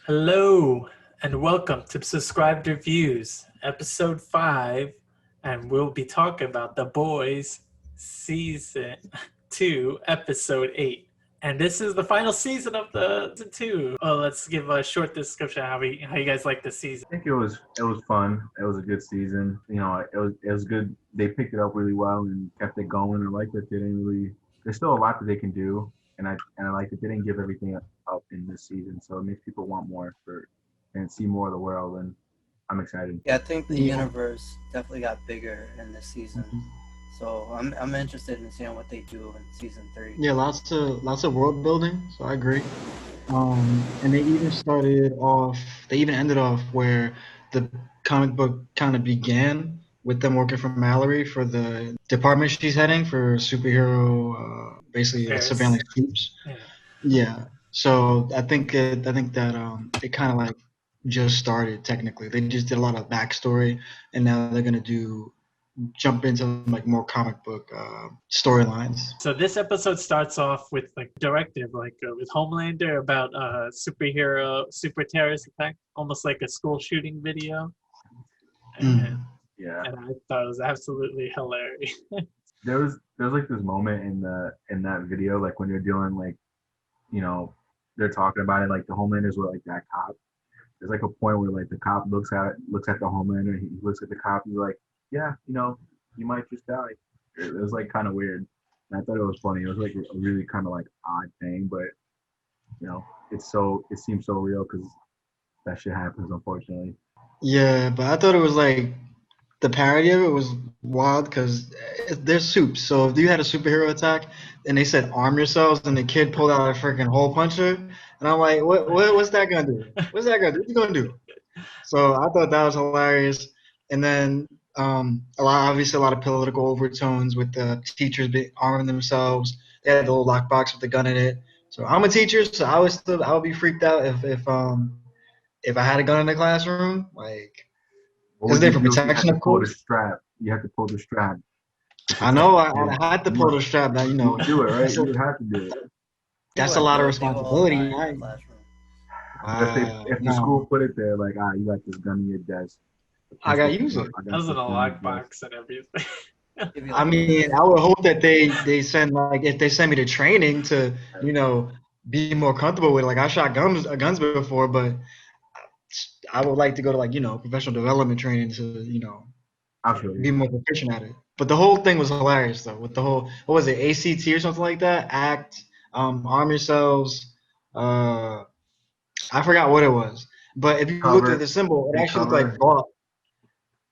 Hello and welcome to Subscribed Reviews, episode 5, and we'll be talking about The Boys season 2, episode 8. And this is the final season of the season 2. Oh, let's give a short description of how you guys like the season. I think it was fun. It was a good season. It was good. They picked it up really well and kept it going. I like that they didn't really. There's still a lot that they can do, and I like that they didn't give everything up in this season. So it makes people want more for and see more of the world. And I'm excited. Yeah, I think the Yeah. universe definitely got bigger in this season. So I'm interested in seeing what they do in season 3. Yeah, lots of world building, so I agree. And they even ended off where the comic book kind of began with them working for Mallory for the department she's heading for superhero, basically Affairs. surveillance troops. Yeah. Yeah. So I think that it kind of like just started technically. They just did a lot of backstory, and now they're gonna jump into like more comic book storylines. So this episode starts off with like directive, with Homelander about super terrorist attack, almost like a school shooting video. And, Yeah. and I thought it was absolutely hilarious. There was like this moment in that video, like when you're doing like, they're talking about it, like the Homelanders were like that cop. There's like a point where like the cop looks at the Homelander, he looks at the cop, he's like, yeah, you might just die. It was like kind of weird. And I thought it was funny. It was like a really kind of like odd thing, but it seems so real because that shit happens, unfortunately. Yeah, but I thought it was like the parody of it was wild because they're soups. So if you had a superhero attack and they said arm yourselves and the kid pulled out a freaking hole puncher, and I'm like, what's that gonna do? What's that gonna do? What's he gonna do? So I thought that was hilarious. And then obviously a lot of political overtones with the teachers arming themselves. They had the little lockbox with the gun in it. So I'm a teacher, so I would be freaked out if I had a gun in the classroom, like. What Is would there you for do if you protection, had to of pull the course? strap? You have to pull the strap. I know I had to pull the strap. Now You would do it, right? You would have to do it. That's a lot of They will all die responsibility. in the Right? classroom. If the school put it there, like, you got this gun in your desk. I got to use it. I was in a lockbox and everything. It'd be I like- mean, I would hope that they send like if they send me to training to be more comfortable with it. Like I shot guns before, but I would like to go to like professional development training to Absolutely. be more proficient at it. But the whole thing was hilarious though. With the whole what was it ACT or something like that? Arm yourselves. I forgot what it was. But if you looked Cover. at the symbol, it actually looked Cover. like vault.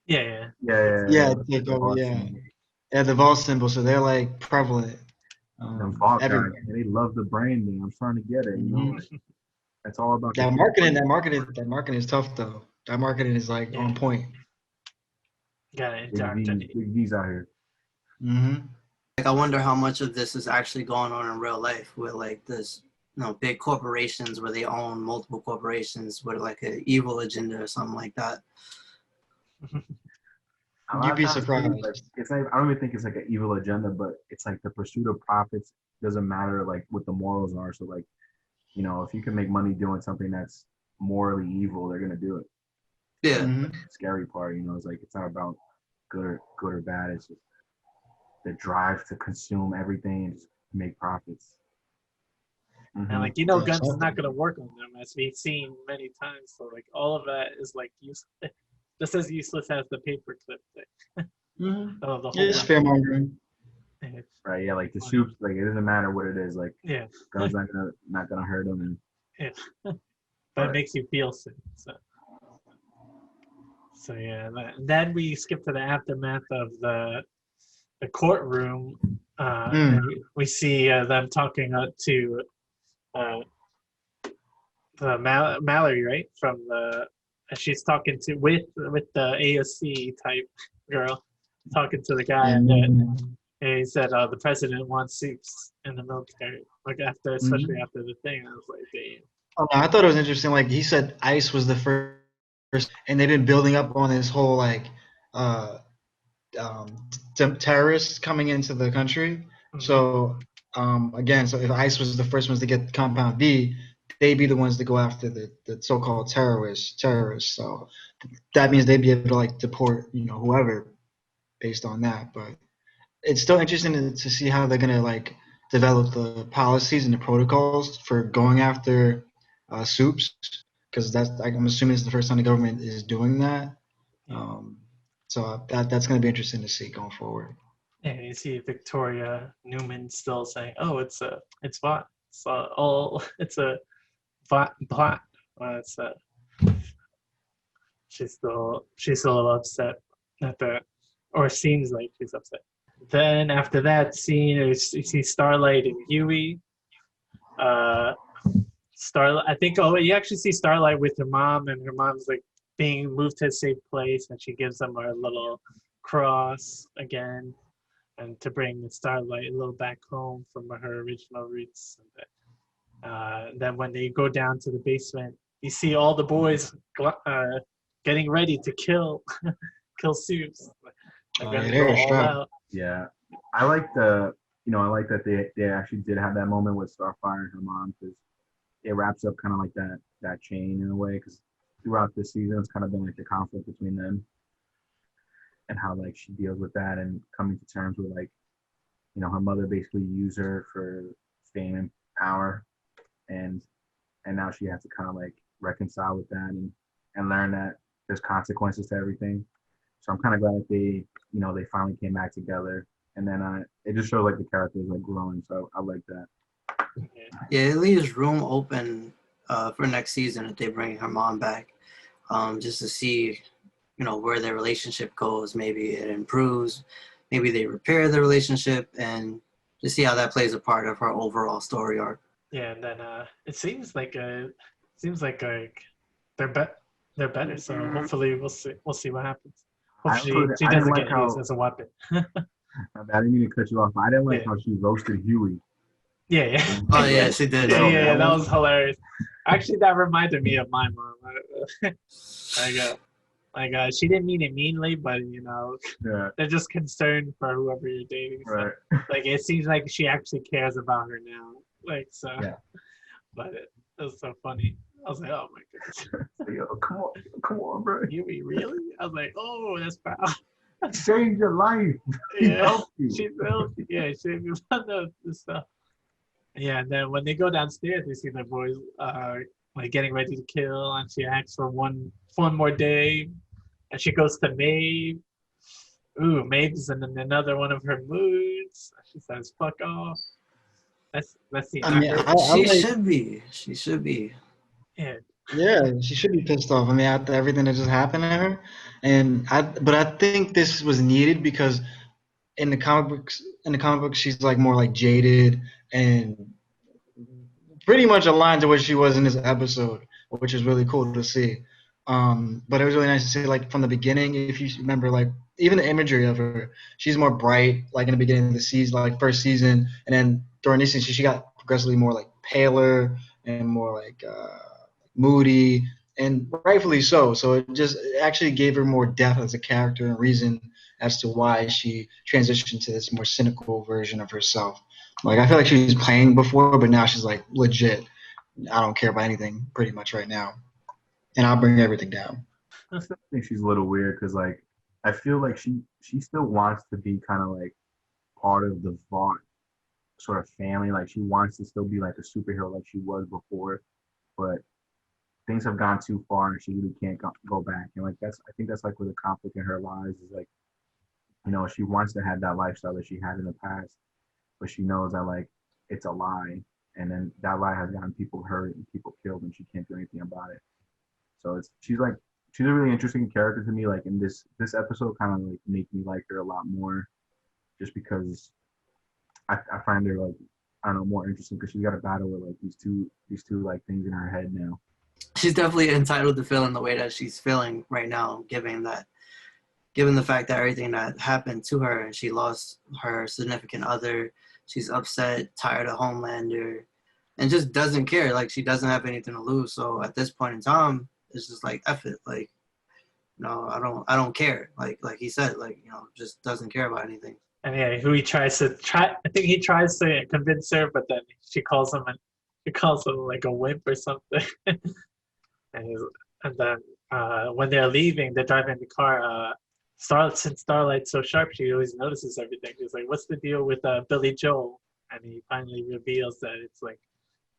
Yeah. Yeah, take over. Yeah, the vault symbol. So they're like prevalent. Them Vault guys, Everywhere. they love the branding. I'm trying to get it. Like, it's all about That marketing is tough though. That marketing is like on point. Got it. Indoctrinate. Big V's out here. Like I wonder how much of this is actually going on in real life with like this, big corporations where they own multiple corporations with like an evil agenda or something like that. You'd be surprised. Like, it's not, I don't even think it's like an evil agenda, but it's like the pursuit of profits doesn't matter like what the morals are. So like, if you can make money doing something that's morally evil, they're gonna do it. Yeah. The scary part, it's like it's not about good or bad. It's just the drive to consume everything and just make profits. And like guns is not gonna work on them, as we've seen many times. So like all of that is like useless, just as useless as the paperclip thing. The whole It's fair mongering. Right? Yeah, like the soups, like it doesn't matter what it is. Like guns not gonna hurt them. But it makes you feel sick. So yeah. Then we skip to the aftermath of the courtroom. And we see them talking to Mallory, right? She's talking with the AOC type girl, talking to the guy, and he said the president wants soups in the military. Like especially after the thing, I was like, damn. Oh, no, I thought it was interesting. Like he said, ICE was the first, and they've been building up on this whole like terrorists coming into the country. So again, so if ICE was the first ones to get Compound B, they be the ones that go after the so-called terrorists. So that means they'd be able to like deport, whoever based on that. But it's still interesting to see how they're gonna like develop the policies and the protocols for going after soups, because I'm assuming it's the first time the government is doing that. So that's gonna be interesting to see going forward. Yeah, you see Victoria Newman still saying, "Oh, it's a bot. It's a bot." It's a. She's still a little upset at that, or seems like she's upset. Then after that scene, you see Starlight and Huey. Starlight, I think. Oh, you actually see Starlight with her mom, and her mom's like being moved to a safe place, and she gives them her little cross again, and to bring Starlight a little back home from her original roots. Then when they go down to the basement, you see all the boys getting ready to kill Soups. They're gonna go all out. Yeah, I like that they actually did have that moment with Starfire and her mom, because it wraps up kind of like that chain in a way, because throughout this season it's kind of been like the conflict between them and how like she deals with that and coming to terms with like, her mother basically used her for fame and power, and now she has to kind of like reconcile with that and learn that there's consequences to everything. So I'm kind of glad that they finally came back together, and then it just shows like the characters like growing. So I like that. Yeah, it leaves room open for next season if they bring her mom back, just to see, where their relationship goes. Maybe it improves, maybe they repair the relationship, and to see how that plays a part of her overall story arc. Yeah, and then it seems like they're better. So hopefully we'll see what happens. Hopefully she doesn't get used as a weapon. I didn't mean to cut you off. I didn't like how she roasted Huey. Yeah. Oh yeah, she did. Yeah, that was hilarious. Actually, that reminded me of my mom. She didn't mean it meanly, but they're just concerned for whoever you're dating. So, right. Like it seems like she actually cares about her now. Like so. Yeah. But it was so funny. I was like, oh my goodness. Yo, come on, bro. Huey, really? I was like, oh, that's foul. Saved your life. Yeah, she's healthy. Yeah, she found the stuff. Yeah, and then when they go downstairs, they see the boys like getting ready to kill, and she asks for one more day, and she goes to Maeve. Ooh, Maeve's in another one of her moods. She says, "Fuck off." That's the. I mean, She should be. Yeah. Yeah, she should be pissed off. I mean, after everything that just happened to her, but I think this was needed because in the comic books, she's like more like jaded and pretty much aligned to what she was in this episode, which is really cool to see. But it was really nice to see, like from the beginning, if you remember, like even the imagery of her, she's more bright, like in the beginning of the season, like first season, and then during this season, she got progressively more like paler and more like moody, and rightfully so. So it actually gave her more depth as a character and reason as to why she transitioned to this more cynical version of herself. Like I feel like she was playing before, but now she's like legit. I don't care about anything pretty much right now, and I'll bring everything down. I think she's a little weird because like I feel like she still wants to be kind of like part of the Vought sort of family. Like she wants to still be like a superhero like she was before, but things have gone too far and she really can't go back. And like I think that's like where the conflict in her lies is, like, she wants to have that lifestyle that she had in the past, but she knows that like it's a lie, and then that lie has gotten people hurt and people killed, and she can't do anything about it. So she's a really interesting character to me. Like in this episode, kind of like make me like her a lot more, just because I find her like, I don't know, more interesting because she's got a battle with like these two like things in her head now. She's definitely entitled to feel in the way that she's feeling right now, given the fact that everything that happened to her, and she lost her significant other. She's upset, tired of Homelander, and just doesn't care. Like she doesn't have anything to lose. So at this point in time, it's just like F it. Like, no, I don't care. Like he said, like, just doesn't care about anything. And yeah, I think he tries to convince her, but then she calls him and He calls him like a wimp or something. And then when they're leaving, they're driving the car. Since Starlight's so sharp, she always notices everything. She's like, "What's the deal with Billy Joel?" And he finally reveals that it's like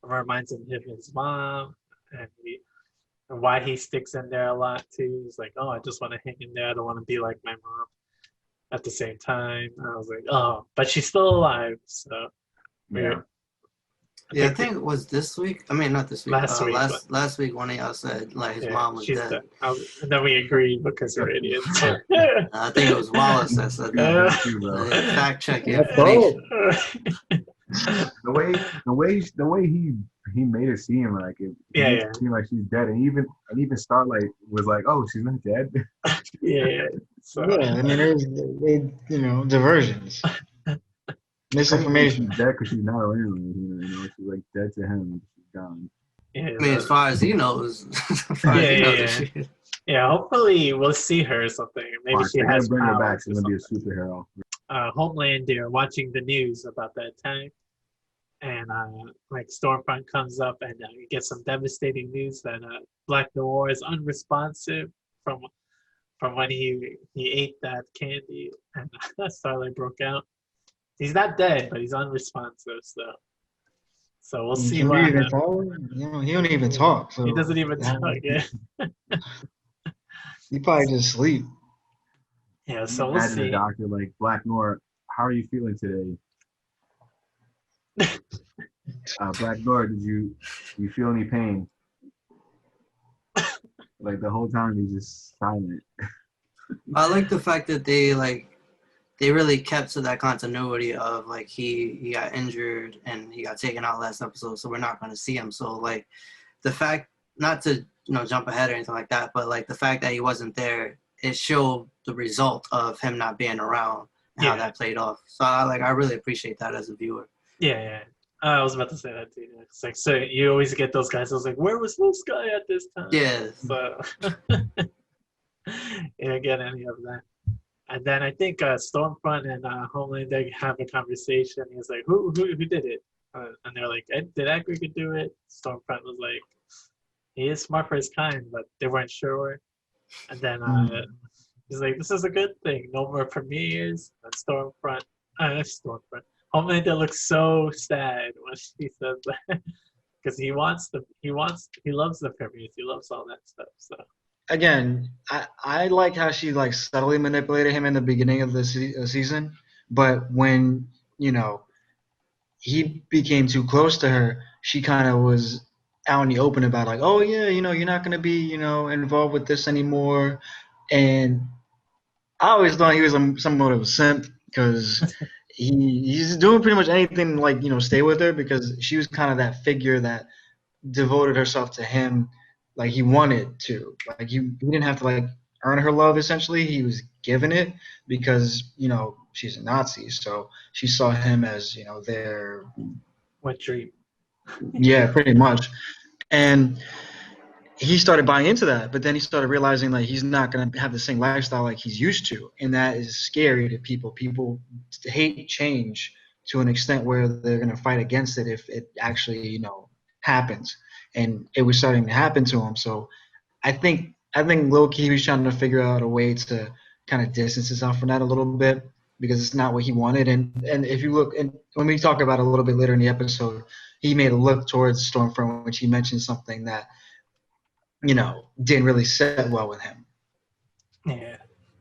it reminds him of his mom, and why he sticks in there a lot too. He's like, "Oh, I just want to hang in there. I don't want to be like my mom." At the same time, I was like, "Oh, but she's still alive." So Yeah. Yeah, I think it was this week. I mean, not this week. Last week, last week, one of y'all said like his mom was she's dead. And then we agreed because we're idiots. I think it was Wallace that said Yeah, that. too, bro. Fact check That's information. The way he made it seem like it made it seem like she's dead, and even Starlight was like, "Oh, she's not dead." Yeah. So, Yeah, I mean, there's diversions, misinformation. She's dead because she's not around. She's like dead to him. She's gone. yeah, I mean, as far as he knows. Yeah, hopefully we'll see her or something. Maybe Watch, she they're has gonna bring her back. powers She's or gonna be a something. superhero. Homelander watching the news about the attack, and like Stormfront comes up and you get some devastating news that Black Noir is unresponsive from when he ate that candy and Starlight broke out. He's not dead, but he's unresponsive. So we'll see Can what he even happens. talk? He don't even talk. So He doesn't even talk. Yeah. He probably just sleep. Yeah. So we'll Imagine see. the doctor like, "Black Noir, how are you feeling today?" Black Noir, you feel any pain? Like the whole time he's just silent. I like the fact that they really kept to that continuity of like he got injured and he got taken out last episode, so we're not going to see him. So like the fact, not to jump ahead or anything like that, but like the fact that he wasn't there, it showed the result of him not being around and how that played off. So I really appreciate that as a viewer. Yeah. I was about to say that too. It's like, so you always get those guys. I was like, where was this guy at this time? Yeah. So you don't get any of that. And then I think Stormfront and Homelander have a conversation. He's like, who did it? And they're like, did Edgar do it? Stormfront was like, he is smart for his kind, but they weren't sure. And then he's like, this is a good thing. No more premieres. And Stormfront. Homelander looks so sad when she says that because he loves the premieres. He loves all that stuff. So Again, I like how she like subtly manipulated him in the beginning of the season, but when he became too close to her, she kind of was out in the open about like, oh yeah, you're not gonna be involved with this anymore, and I always thought he was somewhat of a simp because he's doing pretty much anything like stay with her because she was kind of that figure that devoted herself to him like he wanted to. Like he didn't have to like earn her love essentially. He was given it because she's a Nazi, so she saw him as their wet dream. Yeah, pretty much. And he started buying into that, but then he started realizing like he's not going to have the same lifestyle like he's used to, and that is scary to people. People hate change to an extent where they're going to fight against it if it actually happens, and it was starting to happen to him. So I think low-key he was trying to figure out a way to kind of distance himself from that a little bit because it's not what he wanted. And if you look, and when we talk about it a little bit later in the episode, he made a look towards Stormfront, which he mentioned something that didn't really set well with him. Yeah,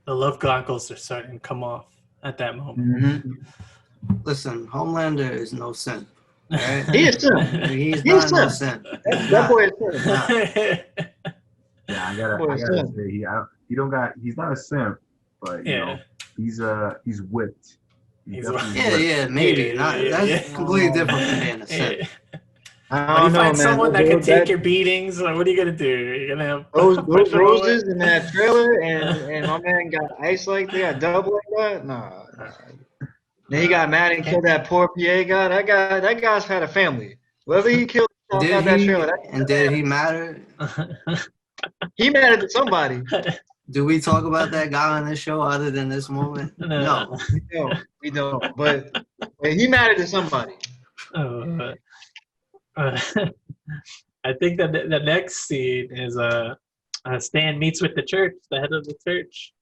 the love goggles are starting to come off at that moment. Mm-hmm. Listen, Homelander is no simp. Right? He is simp. He's not no simp. That boy is simp. Yeah, I gotta say he's not a simp, but he's whipped. Maybe. That's completely different from being a simp. I When don't you know, find man. someone that can take your beatings, like, what are you gonna do? You're gonna have those roses in that trailer, and my man got ice like that, double like that. Nah. Then he got mad and killed that poor PA guy. That guy's had a family. Whether he killed that trailer, did he matter? He mattered to somebody. Do we talk about that guy on this show other than this moment? No. We don't. But he mattered to somebody. I think that the next scene is Stan meets with the church, the head of the church,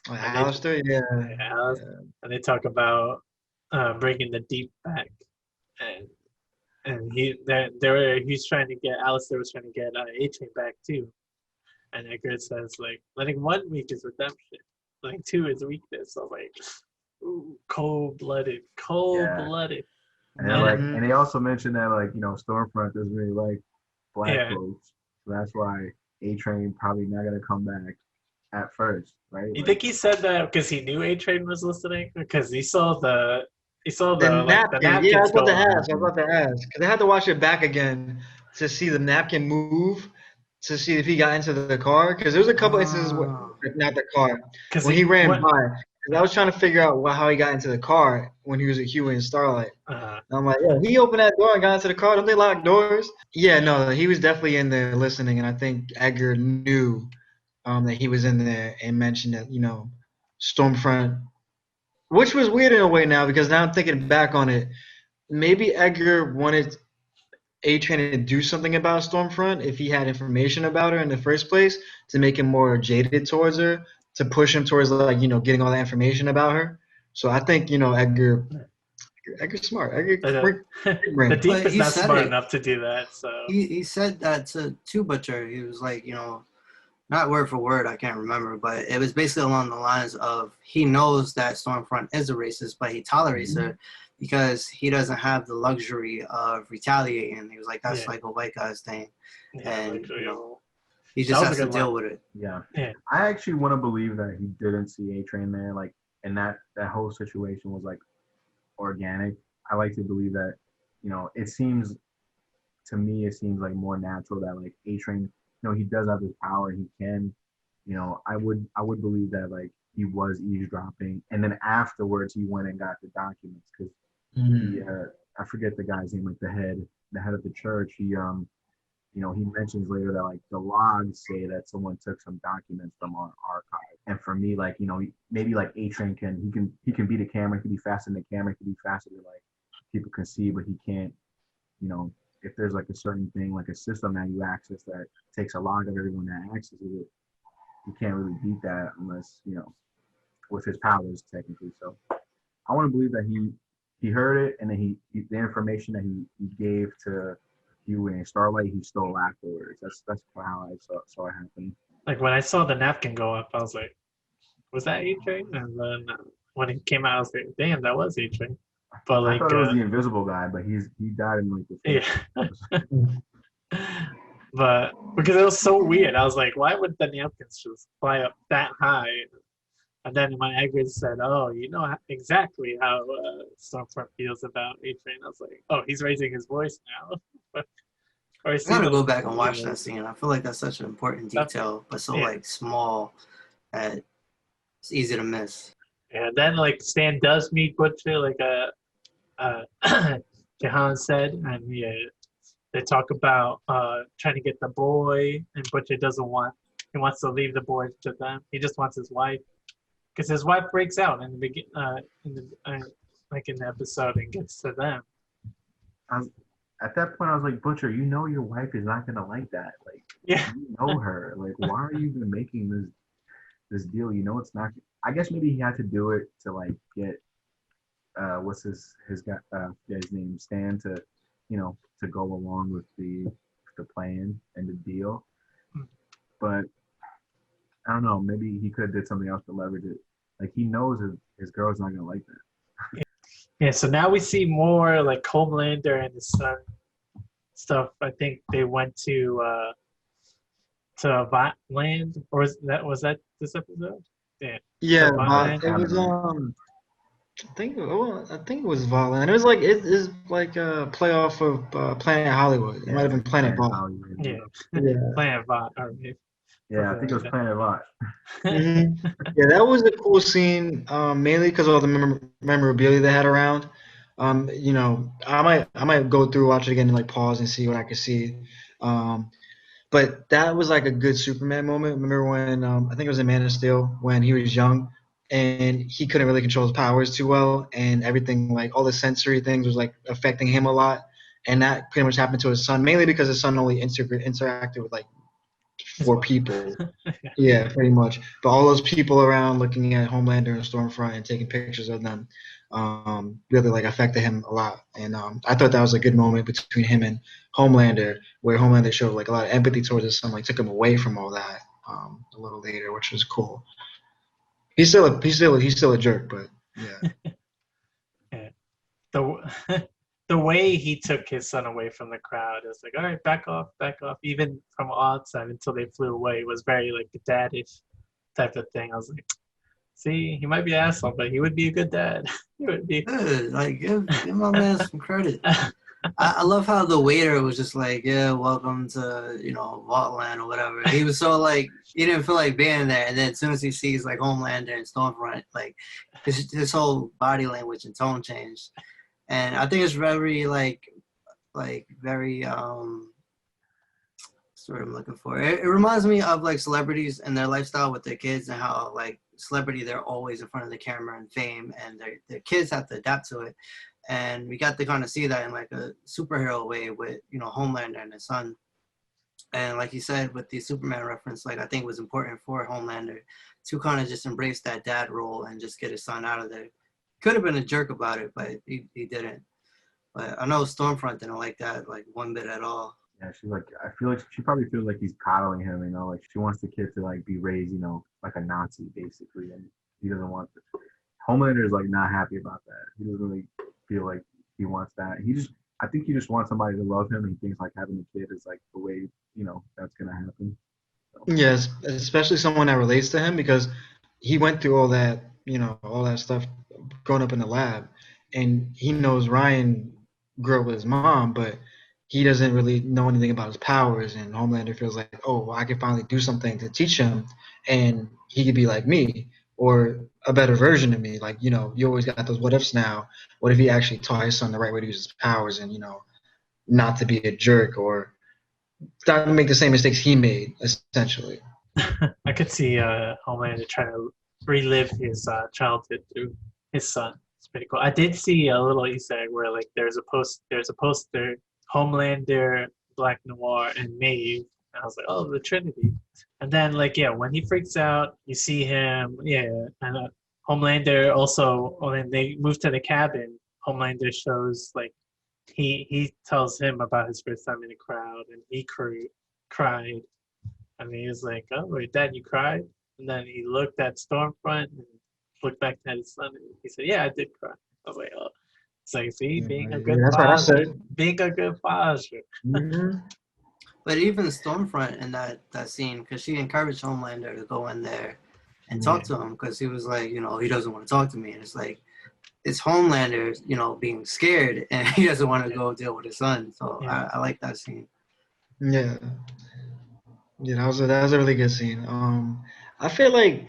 Oh, and Alistair, yeah. and they talk about bringing the deep back, and he's trying to get Alistair was trying to get A-Train back too, and Edgar says like letting one weak is redemption, letting two is weakness. So like, ooh, cold blooded. And they're like, and they also mentioned that like Stormfront doesn't really like black folks, so that's why A-Train probably not gonna come back at first, right? You think he said that because he knew A-Train was listening? Because he saw the napkin. napkins Yeah, I was about go to on. ask. Because I had to watch it back again to see the napkin move, to see if he got into the car. Because there was a couple instances, not the car, when he ran by. Because I was trying to figure out how he got into the car when he was at Huey and Starlight. And I'm like, yeah, he opened that door and got into the car. Don't they lock doors? Yeah, no, he was definitely in there listening. And I think Edgar knew that he was in there and mentioned that, Stormfront, which was weird in a way now because now I'm thinking back on it. Maybe Edgar wanted A-Train to do something about Stormfront if he had information about her in the first place to make him more jaded towards her, to push him towards getting all that information about her. So I think Edgar's smart. The Deep is not smart enough to do that. So he said that to Butcher. He was like, not word for word, I can't remember, but it was basically along the lines of he knows that Stormfront is a racist, but he tolerates her because he doesn't have the luxury of retaliating. He was like, that's like a white guy's thing. And, he just has to deal with it. Yeah. I actually want to believe that he didn't see A-Train there, like, and that whole situation was, like, organic. I like to believe that, it seems like more natural that, like, A-Train, he does have this power. He can, I would believe that like he was eavesdropping, and then afterwards he went and got the documents because I forget the guy's name, like the head of the church. He he mentions later that like the logs say that someone took some documents from our archive, and for me like maybe like A-Train he can beat a camera, he can be faster than the camera, he can be faster than like people can see, but he can't if there's like a certain thing, like a system that you access that takes a log of everyone that accesses it, you can't really beat that unless, with his powers technically. So I want to believe that he heard it and then the information that he gave to Huey and Starlight, he stole afterwards. That's how I saw it happen. Like when I saw the napkin go up, I was like, was that A-Train? And then when it came out, I was like, damn, that was A-Train. But like, I thought it was the invisible guy, but he died in like the But because it was so weird, I was like, why would the napkins just fly up that high? And then when Edgar said, "Oh, you know exactly how Stormfront feels about A-Train," I was like, "Oh, he's raising his voice now." I gotta go back and watch that scene. I feel like that's such an important detail, but so like small that it's easy to miss. And then like Stan does meet Butcher, like Jahan said, and they talk about trying to get the boy, and Butcher doesn't want. He wants to leave the boy to them. He just wants his wife, because his wife breaks out in the begin, in the episode and gets to them. At that point, I was like, Butcher, your wife is not gonna like that. Like, you know her. Like, why are you even making this deal? It's not. I guess maybe he had to do it to like get what's his guy's name, Stan, to to go along with the plan and the deal. But I don't know, maybe he could have did something else to leverage it. Like he knows his girl's not gonna like that. Yeah, so now we see more like Homelander and his son stuff. I think they went to Vatland, or was that this episode? Yeah. Yeah, it was I think it was Vatland. It was like it's like a playoff of Planet Hollywood. It might have been Planet Vought. Yeah. Planet Vought. Yeah, I think it was Planet Vought. Yeah, that was a cool scene, mainly because of all the memorabilia they had around. I might go through, watch it again, and like pause and see what I could see. But that was like a good Superman moment. Remember when I think it was in Man of Steel when he was young and he couldn't really control his powers too well, and everything, like all the sensory things was like affecting him a lot. and that pretty much happened to his son, mainly because his son only interacted with like 4 people. Yeah, pretty much. But all those people around looking at Homelander and Stormfront and taking pictures of them really like affected him a lot. And I thought that was a good moment between him and Homelander, where Homelander showed like a lot of empathy towards his son, like took him away from all that a little later, which was cool. He's still a jerk, but yeah. Yeah. The way he took his son away from the crowd is like, all right, back off. Even from outside until they flew away, it was very like the daddish type of thing. I was like, see, he might be an asshole, but he would be a good dad. He would be good. Like give my man some credit. I love how the waiter was just like, yeah, welcome to, Vaultland or whatever. He was so like, he didn't feel like being there. And then as soon as he sees like Homelander and Stormfront, like his whole body language and tone changed. And I think it's very like very what's the word I'm looking for? It reminds me of like celebrities and their lifestyle with their kids and how like celebrity, they're always in front of the camera and fame, and their kids have to adapt to it. And we got to kind of see that in like a superhero way with, Homelander and his son. And like you said, with the Superman reference, like I think it was important for Homelander to kind of just embrace that dad role and just get his son out of there. Could have been a jerk about it, but he didn't. But I know Stormfront didn't like that like one bit at all. Yeah, she's like, I feel like she probably feels like he's coddling him, like she wants the kid to like be raised, like a Nazi basically, and he doesn't want to. Homelander is like not happy about that. He doesn't really feel like he wants that. I think he just wants somebody to love him, and he thinks like having a kid is like the way, that's gonna happen. So. Yes, especially someone that relates to him, because he went through all that, all that stuff growing up in the lab, and he knows Ryan grew up with his mom, but he doesn't really know anything about his powers, and Homelander feels like, oh, well, I can finally do something to teach him, and he could be like me, or a better version of me. Like, you always got those what ifs now. What if he actually taught his son the right way to use his powers and, not to be a jerk or not to make the same mistakes he made, essentially. I could see Homelander trying to relive his childhood through his son. It's pretty cool. I did see a little Easter egg where like there's a poster, Homelander, Black Noir, and Maeve. And I was like, oh, the Trinity. And then like when he freaks out, you see him. And Homelander also. When they move to the cabin, Homelander shows like he tells him about his first time in the crowd, and he cried. And he was like, oh, wait, Dad, you cried? And then he looked at Stormfront and looked back at his son, and he said, yeah, I did cry. I was like, oh. It's like, see, being a good father. Being a good father. Mm-hmm. But even Stormfront in that scene, because she encouraged Homelander to go in there and talk to him, because he was like, he doesn't want to talk to me. And it's like, it's Homelander, being scared, and he doesn't want to go deal with his son. So I like that scene. Yeah. Yeah, that was a really good scene. I feel like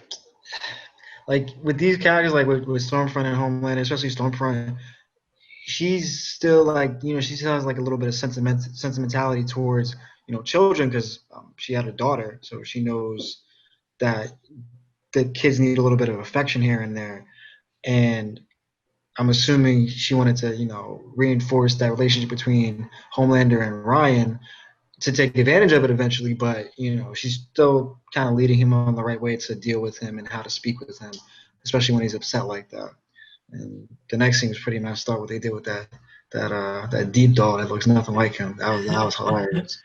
with these characters, like with Stormfront and Homelander, especially Stormfront, she's still like, she still has like a little bit of sentimentality towards, children, because she had a daughter, so she knows that the kids need a little bit of affection here and there. And I'm assuming she wanted to, reinforce that relationship between Homelander and Ryan to take advantage of it eventually, but she's still kind of leading him on the right way to deal with him and how to speak with him, especially when he's upset like that. And the next scene was pretty messed up. What they did with that deep doll that looks nothing like him. That was hilarious.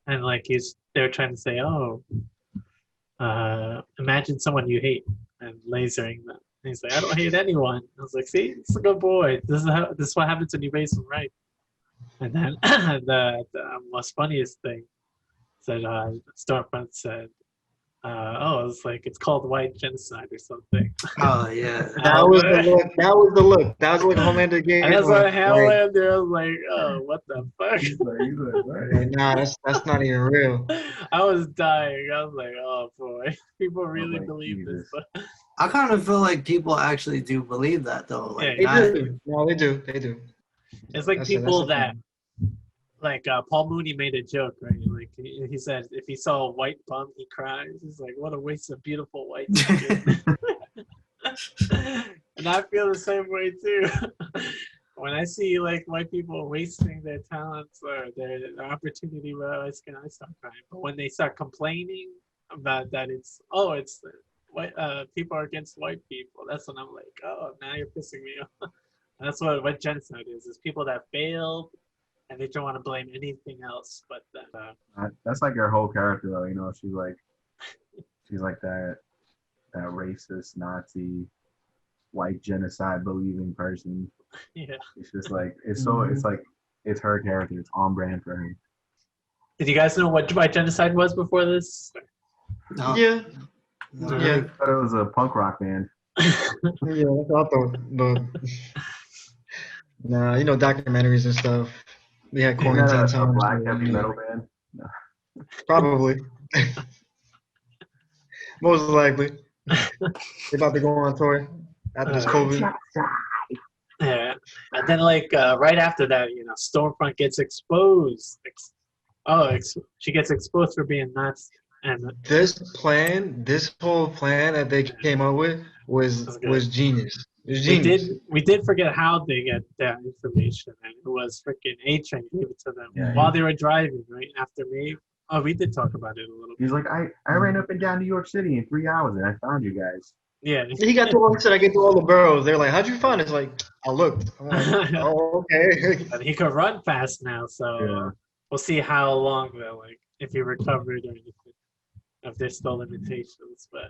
And like they're trying to say, oh, imagine someone you hate and lasering them. And he's like, I don't hate anyone. I was like, see, it's a good boy. This is what happens when you raise him right. And then the most funniest thing said Stormfront said, oh, it's like it's called white genocide or something. Oh yeah, that was the look. That was the look. That was what Homelander gave. And that's what Homelander. I was like, oh, what the fuck? He's like, nah, that's not even real. I was dying. I was like, oh boy, people really believe this. I kind of feel like people actually do believe that though. Like, they do. No, they do. They do. It's like people that. Like Paul Mooney made a joke, right? Like he said, if he saw a white bum, he cries. He's like, "What a waste of beautiful white skin." And I feel the same way too. when I see like white people wasting their talents or their opportunity, I start crying. But when they start complaining about that, it's white people are against white people. That's when I'm like, oh, now you're pissing me off. That's what genocide is people that failed and they don't want to blame anything else but them. That's like her whole character, though. You know, she's like that racist Nazi, white genocide believing person. Yeah. It's just like it's her character. It's on brand for her. Did you guys know what white genocide was before this? No. Yeah. No. Yeah. I thought it was a punk rock band. Yeah, that's what I thought. But nah, documentaries and stuff. We had Isn't that quarantine a time. black so, heavy metal band? Probably. Most likely. They're about to go on tour after this COVID. Yeah, and then right after that, Stormfront gets exposed. She gets exposed for being nuts, and This whole plan that they came up with was genius. It was genius. we did forget how they get that information, and it was freaking A-Train gave it to them Yeah, while they were driving right after me. Oh, we did talk about it a little bit. He's like, I ran up and down New York City in 3 hours and I found you guys. Yeah, He got to one said I get through all the boroughs. They're like, how'd you find it? It's like, I looked. I'm like, oh, okay. and he could run fast now, so Yeah. we'll see how long though, if he recovered or anything, if there's still limitations. But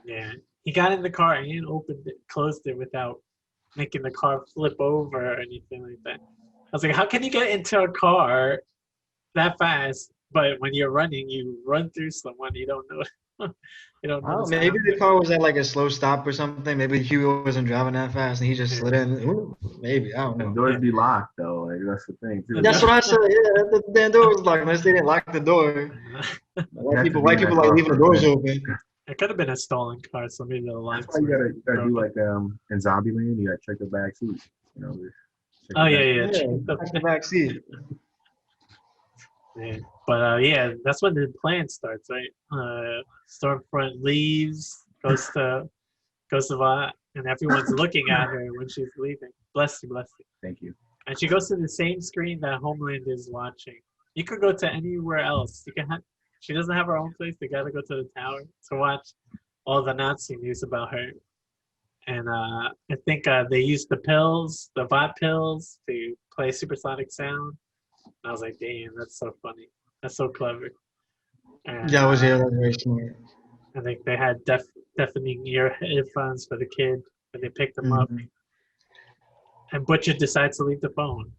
yeah, he got in the car and closed it without making the car flip over or anything like that. I was like, how can you get into a car that fast? But when you're running, you run through someone you don't know. You don't know. Maybe the car was at like a slow stop or something. Maybe Huey wasn't driving that fast and he just slid in. Ooh, maybe, I don't The know. doors be locked though. Like that's the thing too. That's what I said. Yeah, the damn door was locked unless they didn't lock the door. White people like leaving the doors open. It could have been a stolen car, so maybe the lines. That's why you gotta do like in Zombieland. You gotta check the back seat. You know. Oh yeah. Yeah, that's the back seat. Yeah. But yeah, that's when the plan starts, right? Stormfront leaves, goes to Vought, and everyone's looking at her when she's leaving. Bless you. Thank you. And she goes to the same screen that Homeland is watching. You could go to anywhere else. She doesn't have her own place. They gotta go to the tower to watch all the Nazi news about her. And I think they used the Vought pills, to play supersonic sound. And I was like, damn, that's so funny. That's so clever. And, That was very smart. I think they had deafening earphones for the kid when they picked him up. And Butcher decides to leave the phone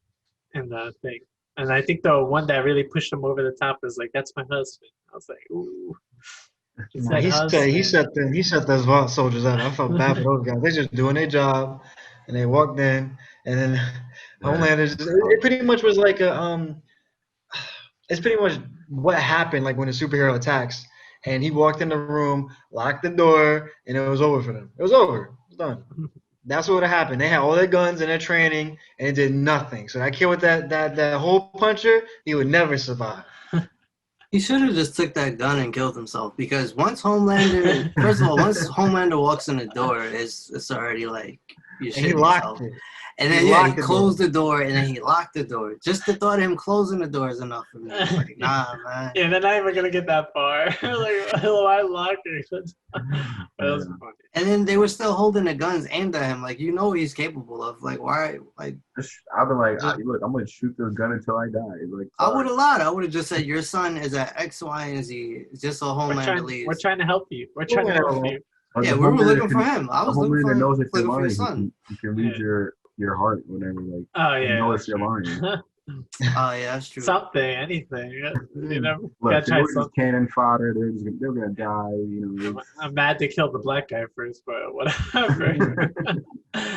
in the thing. And I think the one that really pushed him over the top was like, that's my husband. I was like, ooh. He set those Vought soldiers up. I felt bad for those guys. They're just doing their job, and they walked in, and then Homeland it pretty much was like it's pretty much what happened like when a superhero attacks, and he walked in the room, locked the door, and it was over for them. It was over. It was done. That's what would have happened. They had all their guns and their training, and it did nothing. So that kid with that hole puncher, he would never survive. He should have just took that gun and killed himself, because once Homelander walks in the door, it's already like you And he shitting locked yourself. it. And then he closed the door, and then he locked the door. Just the thought of him closing the door is enough for me. It's like, nah, man. Yeah, they're not even gonna get that far. Like, why lock it? That was funny. And then they were still holding the guns aimed at him. Like, you know what he's capable of. Like, why? Like, I'll be like, look, I'm gonna shoot this gun until I die. Like, I would have lied. I would have just said your son is at X, Y, and Z. Just so Homelander leaves. We're trying to help you. We're trying to help you. Yeah, we were looking for him. I was looking for him. Knows if you're Looking for lying. your son. He can read your heart, whatever. Like, Oh he yeah. knows if you're lying. Oh yeah, that's true. Something, anything. You know, Look, gotta try they're just something. cannon fodder. They're gonna die. You know. I'm mad they killed the black guy first, but whatever.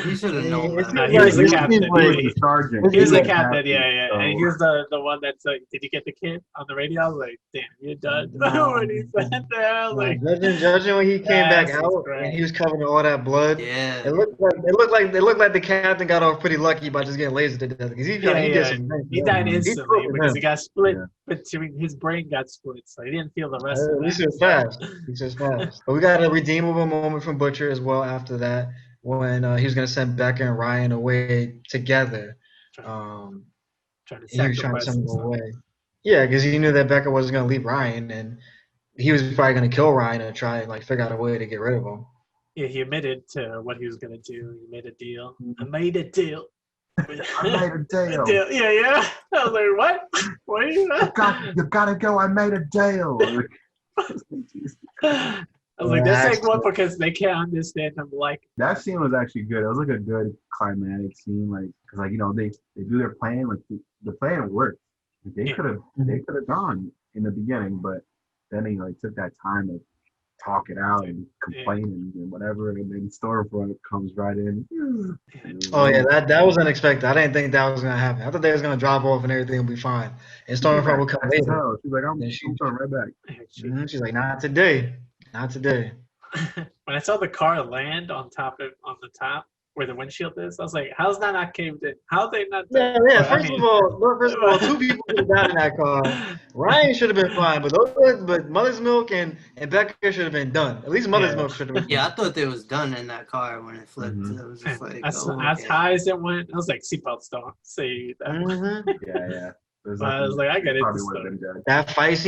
You should have known It's that. No, he was the captain. The sergeant. He was the Yeah, captain, yeah. So, And he was the one that's like, did you get the kid on the radio? I was like, damn, you're done. No. When he said that, I was like, Judging when he came back Jesus out Christ. and he was covered in all that blood. Yeah. It looked like the captain got off pretty lucky by just getting lasered to death, because he did some things. he died He instantly broke because him. he got split Yeah. between his brain got split, so he didn't feel the rest At of least that. it was fast. He was fast. But we got a redeemable moment from Butcher as well after that. when he was gonna send Becca and Ryan away together. Trying to He was trying to sacrifice send them himself. away. Yeah, because he knew that Becca wasn't gonna leave Ryan, and he was probably gonna kill Ryan and try and like figure out a way to get rid of him. Yeah, he admitted to what he was gonna do. He made a deal. I made a deal. I made a deal. Yeah, yeah. I was like, what? What are you? You gotta go. I made a deal. I was like, this ain't one because they can't understand him. Like, That scene was actually good. It was like a good climatic scene, like because like they do their plan, like the plan worked. They Yeah. could have gone in the beginning, but then he like took that time to talk it out and complain and whatever, and then Stormfront comes right in. Oh yeah, that was unexpected. I didn't think that was gonna happen. I thought they was gonna drop off and everything would be fine, and Stormfront would come later. She's like, I'm Then she- coming right back. She's like, not today, not today. when I saw the car land on the top where the windshield is, I was like, how's that not caved in? How they not? Yeah. But, I First mean- of all, two people could have died in that car. Ryan should have been fine, but Mother's Milk and Becca should have been done. At least Mother's Yeah. Milk should have been. Yeah, I thought they was done in that car when it flipped. Mhm. It was just like, as oh, as okay. high as it went, I was like, seatbelts don't say that. Mhm. Yeah. But I was like, I get it. Probably this would have story. been dead. That fight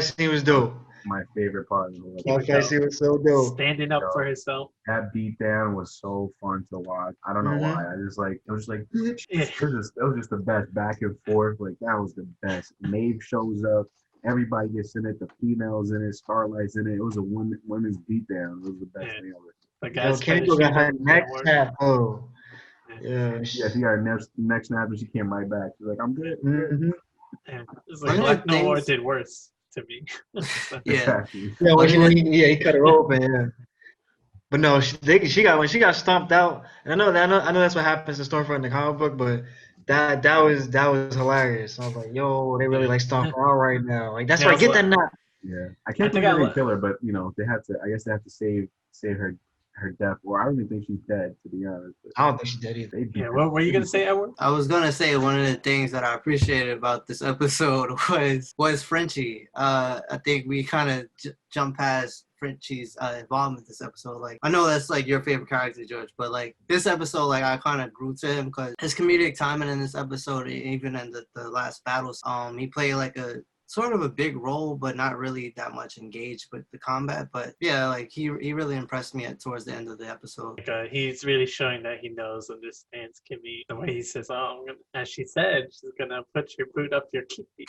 scene was dope. My favorite part of the whole He was That fight scene was so dope. Standing up for himself. That beatdown was so fun to watch. I don't know Mhm. why. It was just like bitch. Yeah. It was just the best back and forth. Like that was the best. Maeve shows up. Everybody gets in it. The females in it. Starlight's in it. It was a women's beatdown. It was the best Yeah. thing ever. The Yo, guys Kimiko got her neck snap. Oh, yeah. Yeah, she got her neck snap and she came right back. She's like, I'm good. Mhm. It's like One of Black the Noir things- did worse to me. So, Yeah. Exactly. Yeah, Well, he cut her open. Yeah. But no, when she got stomped out, and I know that's what happens to Stormfront in the comic book, but that was hilarious. I was like, yo, they really like stomped her out right now. Like that's Yeah, why I was get like- that knot. Yeah. I I can't think think I they li- didn't kill her, but they have to. I guess they have to save her death. Or I don't even think she's dead, to be honest. But I don't think she did either. they beat yeah, her. what were you gonna say, Edward? I was gonna say one of the things that I appreciated about this episode was Frenchie. I think we kind of jumped past Frenchie's involvement this episode. Like, I know that's like your favorite character, George, but like this episode, like I kind of grew to him because his comedic timing in this episode, even in the last battles, he played like a sort of a big role, but not really that much engaged with the combat. But yeah, like he really impressed me towards the end of the episode. Like, he's really showing that he knows, understands Kimmy. The way he says, "Oh, as she said, she's gonna put your boot up your kitty."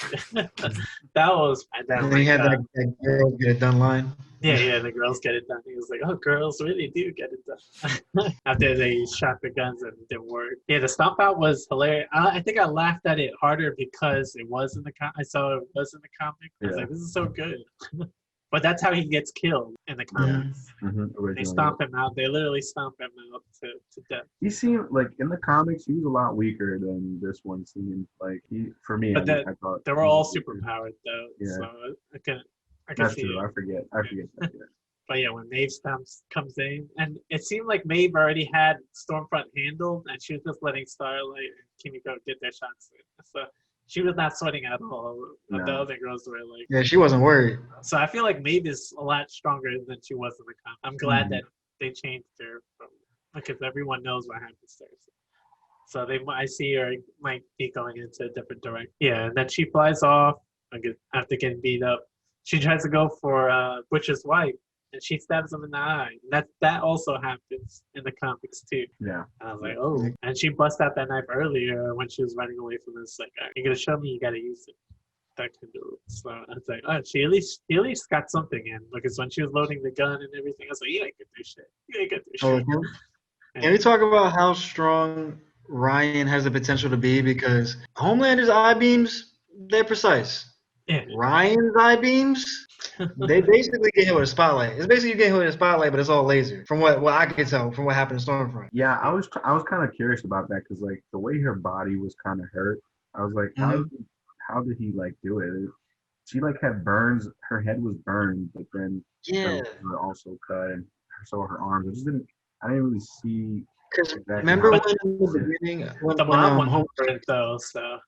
That was. And then, And then he had like, that girl get it done line. yeah, the girls get it done. He was like, "Oh, girls really do get it done." After they shot the guns and it didn't work. Yeah, the stomp out was hilarious. I think I laughed at it harder because it was in the I saw it was in the comic. I was Yeah. like, "This is so good." But that's how he gets killed in the comics. They Originally. stomp him out. They literally stomp him out to death. He seemed like in the comics he was a lot weaker than this one seemed. Like for me, But I thought They were he all was weaker. superpowered though, Yeah. so I can That's see true. it. I forget that. Yeah. But yeah, when Maeve comes in, and it seemed like Maeve already had Stormfront handled, and she was just letting Starlight and Kimiko get their shots in. So she was not sweating at all. No. The other girls were like. Yeah, she wasn't worried. So I feel like Maeve is a lot stronger than she was in the comic. I'm glad Mhm. that they changed her because everyone knows what happens to her. So I see her might be going into a different direction. Yeah, and then she flies off after getting beat up. She tries to go for Butch's wife, and she stabs him in the eye. That also happens in the comics too. Yeah. And I was like, oh. And she bust out that knife earlier when she was running away from this. Like, you're gonna show me, you gotta use it. That can do it. So I was like, oh, she at least got something in because when she was loading the gun and everything, I was like, you ain't gonna do shit. You ain't gonna do Oh, shit. can we talk about how strong Ryan has the potential to be? Because Homelander's eye beams, they're precise. Yeah. Ryan's eye beams, they basically get hit with a spotlight. It's basically you get hit with a spotlight, but it's all laser. From what I could tell, from what happened in Stormfront. Yeah, I was kind of curious about that because like the way her body was kind of hurt, I was like, how did he like do it? She like had burns. Her head was burned, but then Yeah. her legs were also cut, and so were her arms. I didn't really see. Because exactly remember how- when in the beginning, when, The when, mom um, went for it though, so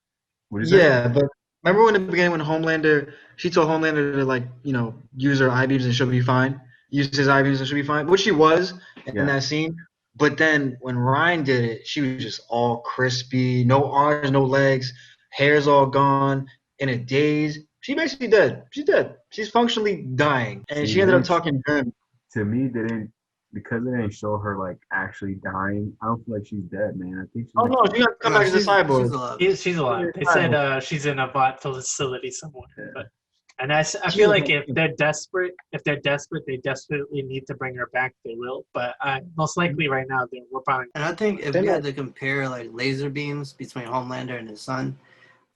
What did you say? yeah, but remember when in the beginning when Homelander, she told Homelander to like, use her eye beams and she'll be fine. used his eye beams and she'll be fine, which she was in Yeah. that scene. But then when Ryan did it, she was just all crispy, no arms, no legs, hair's all gone, in a daze. She basically dead. She's dead. She's functionally dying, and See, she ended up this- talking to him. To me, they didn't because they didn't show her like actually dying. I don't feel like she's dead, man. I think she's Oh no, she's gonna come back as a She's cyborg. alive. She's alive. They said she's in a bot facility somewhere. Yeah. But and I feel like if they're desperate, they desperately need to bring her back, they will. But most likely right now, we're probably. And I think if we had to compare like laser beams between Homelander and his son,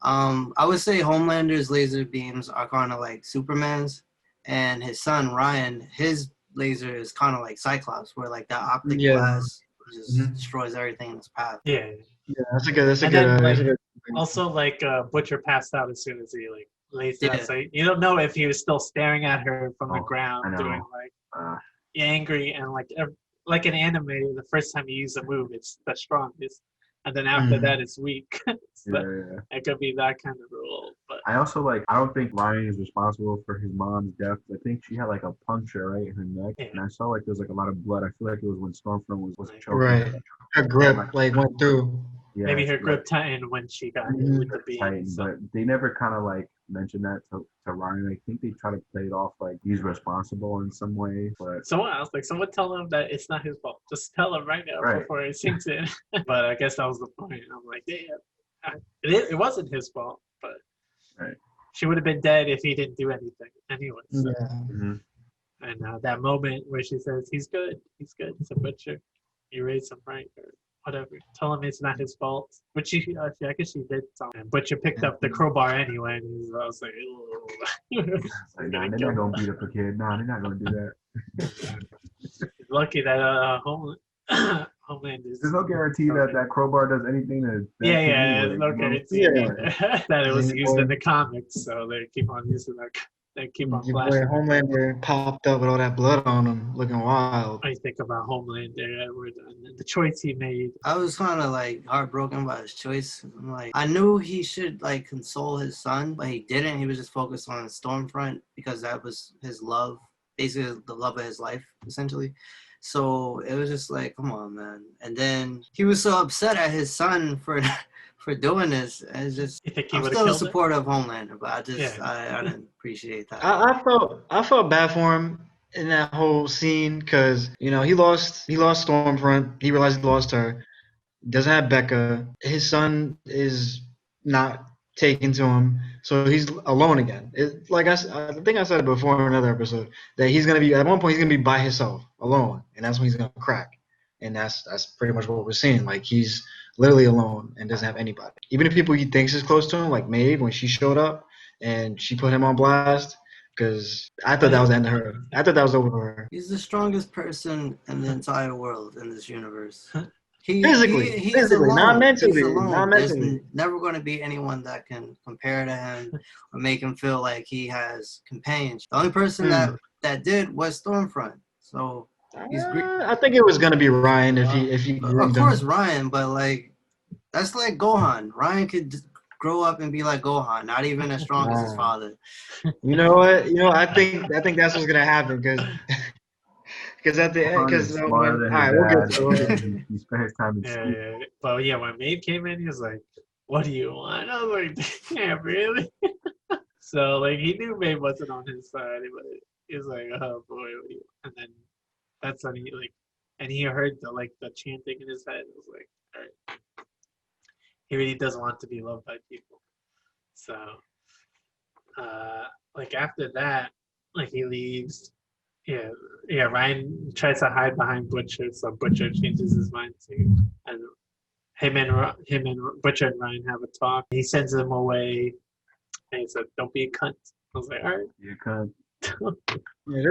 I would say Homelander's laser beams are kind of like Superman's, and his son Ryan, his laser is kind of like Cyclops, where like that optic glass just destroys everything in its path. Yeah. Yeah, that's a good. That's a And good. then, That's a good. Also, like Butcher passed out as soon as he like lays down. Yeah. So you don't know if he was still staring at her from the I ground, know. doing like Uh, angry and like an anime. The first time you use a move, it's the strongest, and then after that, it's weak. So yeah. it could be that kind of rule. But I also like. I don't think Ryan is responsible for his mom's death. I think she had like a puncture right in her neck, Yeah. and I saw like there was like a lot of blood. I feel like it was when Stormfront was choking. Right. Her grip like went through. Yeah, maybe her like, grip tightened when she got hit with the beam. tightened, So. but they never kind of like mentioned that to Ryan. I think they try to play it off like he's responsible in some way, but Someone tell him that it's not his fault. Just tell him right now Right. before it sinks in. But I guess that was the point. I'm like, damn, it wasn't his fault, but Right. she would have been dead if he didn't do anything anyway. So. Yeah. And that moment where she says, he's good, he's a butcher. You raised him right, or whatever. Tell him it's not his fault. But I guess she did something. Butcher picked up the crowbar anyway, and I was like, it's like, nah, they're not gonna beat up a kid. Nah, they're not gonna do that. lucky that Homeland is. There's no guarantee that crowbar does anything to. Yeah, anyway, there's no you know? guarantee that it was used in the comics, so they keep on using that. They keep on Your boy flashing. Homelander popped up with all that blood on him, looking wild. I think about Homelander, Edward, and the choice he made. I was kind of like heartbroken by his choice. I'm like, I knew he should like console his son, but he didn't. He was just focused on Stormfront because that was his love, basically the love of his life, essentially. So it was just like, come on, man. And then he was so upset at his son for doing this. And it's just, You think he I'm would have still a killed him? supporter of Homelander, but I just, Yeah. I didn't appreciate that. I felt bad for him in that whole scene because he lost Stormfront. He realized he lost her. Doesn't have Becca. His son is not taken to him, so he's alone again. I think I said it before in another episode that he's gonna be at one point he's gonna be by himself, alone, and that's when he's gonna crack. And that's pretty much what we're seeing. Like he's literally alone and doesn't have anybody. Even the people he thinks is close to him, like Maeve when she showed up and she put him on blast, because I thought that was the end of her. I thought that was over for her. He's the strongest person in the entire world in this universe. He Physically, is alone. not mentally, He's alone. not There's mentally. never going to be anyone that can compare to him or make him feel like he has companionship. The only person that did was Stormfront. So he's great. I think it was gonna be Ryan if he Of course, Ryan, but like that's like Gohan. Ryan could grow up and be like Gohan, not even as strong as his father. You know what? I think that's what's gonna happen because at the end, because all right, we'll get to it. He spent his time in Yeah, school. yeah. But yeah, when Maeve came in, he was like, "What do you want?" I was like, "Damn, really?" So like he knew Maeve wasn't on his side, but he was like, "Oh boy," what do you want? And then that's when he heard the chanting in his head. It was like, all right, he really doesn't want to be loved by people. So after that, he leaves. Yeah. Ryan tries to hide behind Butcher, so Butcher changes his mind too, and him and Butcher and Ryan have a talk. He sends him away, and he said, "Don't be a cunt." I was like, "All right." You can't. Yeah,